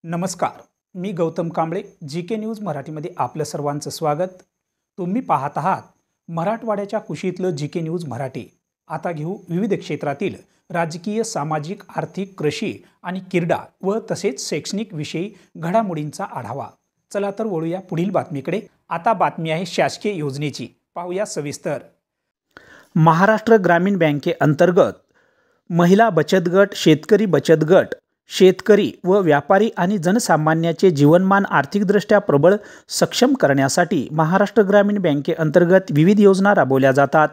नमस्कार, मी Gautam Kamble. GK. News मराठीमध्ये आपलं सर्वांचं स्वागत. तुम्ही पाहत आहात मराठवाड्याच्या कुशीतलं जी.के. न्यूज मराठी. आता घेऊ विविध क्षेत्रातील राजकीय, सामाजिक, आर्थिक, कृषी आणि क्रीडा व तसेच शैक्षणिक विषयी घडामोडींचा आढावा. चला तर वळूया पुढील बातमीकडे. आता बातमी आहे शासकीय योजनेची. पाहूया सविस्तर. महाराष्ट्र ग्रामीण बँकेअंतर्गत महिला बचत गट, शेतकरी बचत गट, शेतकरी व व्यापारी आणि जनसामान्याचे जीवनमान आर्थिकदृष्ट्या प्रबळ सक्षम करण्यासाठी महाराष्ट्र ग्रामीण बँकेअंतर्गत विविध योजना राबवल्या जातात.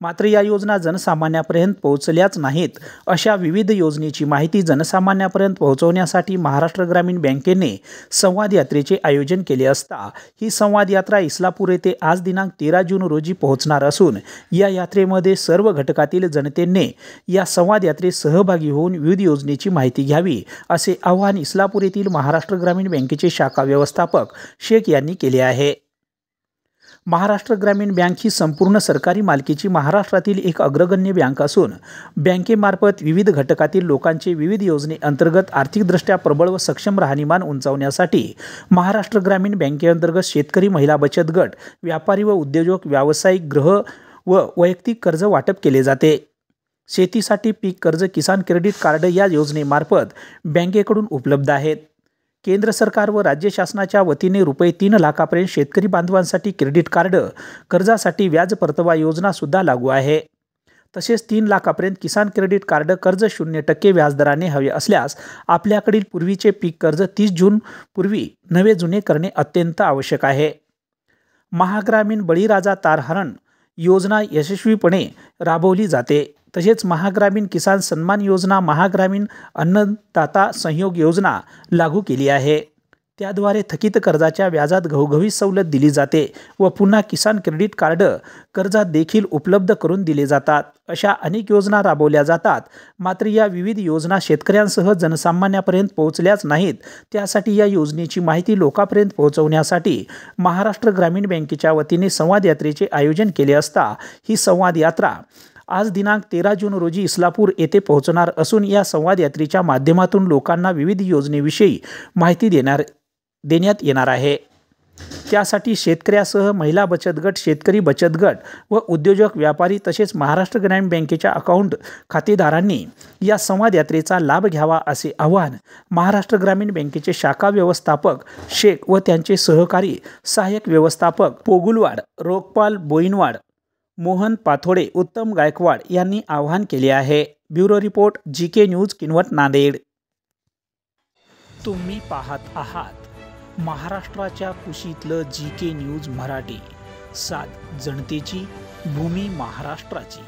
मात्र या योजना जनसामान्यापर्यंत पोहोचल्याच नाहीत. अशा विविध योजनेची माहिती जनसामान्यापर्यंत पोहोचवण्यासाठी महाराष्ट्र ग्रामीण बँकेने संवाद यात्रेचे आयोजन केले असता ही संवाद यात्रा इस्लापूर येथे आज दिनांक 13 जून रोजी पोहोचणार असून या यात्रेमध्ये सर्व घटकातील जनतेने या संवाद यात्रेत सहभागी होऊन विविध योजनेची माहिती घ्यावी असे आवाहन इस्लापूर येथील महाराष्ट्र ग्रामीण बँकेचे शाखा व्यवस्थापक शेख यांनी केले आहे. महाराष्ट्र ग्रामीण बँक ही संपूर्ण सरकारी मालकीची महाराष्ट्रातील एक अग्रगण्य बँक असून बँकेमार्फत विविध घटकातील लोकांचे विविध योजनेअंतर्गत आर्थिकदृष्ट्या प्रबळ व सक्षम राहणीमान उंचावण्यासाठी महाराष्ट्र ग्रामीण बँकेअंतर्गत शेतकरी, महिला बचत गट, व्यापारी व उद्योजक, व्यावसायिक, गृह व वैयक्तिक कर्ज वाटप केले जाते. शेतीसाठी पीक कर्ज, किसान क्रेडिट कार्ड या योजनेमार्फत बँकेकडून उपलब्ध आहेत. केंद्र सरकार व राज्य शासनाच्या वतीने रुपये 3 लाखापर्यंत शेतकरी बांधवांसाठी क्रेडिट कार्ड, कर्जासाठी व्याज परतावा योजना सुद्धा लागू आहे. तसेच 3 लाखापर्यंत किसान क्रेडिट कार्ड, कर्ज 0% व्याजदराने हवे असल्यास आपल्याकडील पूर्वीचे पीक कर्ज 30 जून पूर्वी नवे जुने करणे अत्यंत आवश्यक आहे. महाग्रामीण बळीराजा तारहरण योजना यशस्वीपणे राबवली जाते. तसेच महाग्रामीण किसान सन्मान योजना, महाग्रामीण अन्नदाता सहयोग योजना लागू केली आहे. त्याद्वारे थकीत कर्जाच्या व्याजात घवघवीत सवलत दिली जाते व पुन्हा किसान क्रेडिट कार्ड कर्जात देखील उपलब्ध करून दिले जातात. अशा अनेक योजना राबवल्या जातात. मात्र या विविध योजना शेतकऱ्यांसह जनसामान्यापर्यंत पोहोचल्याच नाहीत. त्यासाठी या योजनेची माहिती लोकांपर्यंत पोहोचवण्यासाठी महाराष्ट्र ग्रामीण बँकेच्या वतीने संवाद यात्रेचे आयोजन केले असता ही संवाद यात्रा आज दिनांक 13 जून रोजी इस्लापूर येथे पोहोचणार असून या संवाद यात्रेच्या माध्यमातून लोकांना विविध योजनेविषयी माहिती देण्यात येणार आहे. त्यासाठी शेतकऱ्यासह महिला बचत गट, शेतकरी बचत गट व उद्योजक, व्यापारी तसेच महाराष्ट्र ग्रामीण बँकेच्या अकाउंट खातेदारांनी या संवाद यात्रेचा लाभ घ्यावा असे आवाहन महाराष्ट्र ग्रामीण बँकेचे शाखा व्यवस्थापक शेख व त्यांचे सहकारी सहाय्यक व्यवस्थापक पोगुलवाड, रोकपाल बोईनवाड, मोहन पाथोडे, उत्तम गायकवाड यांनी आवाहन केले आहे. Bureau report, GK. News, Kinwat, Nanded. तुम्ही पाहत आहात महाराष्ट्राच्या कुशीतलं जी.के. न्यूज मराठी. सात जनतेची, भूमी महाराष्ट्राची.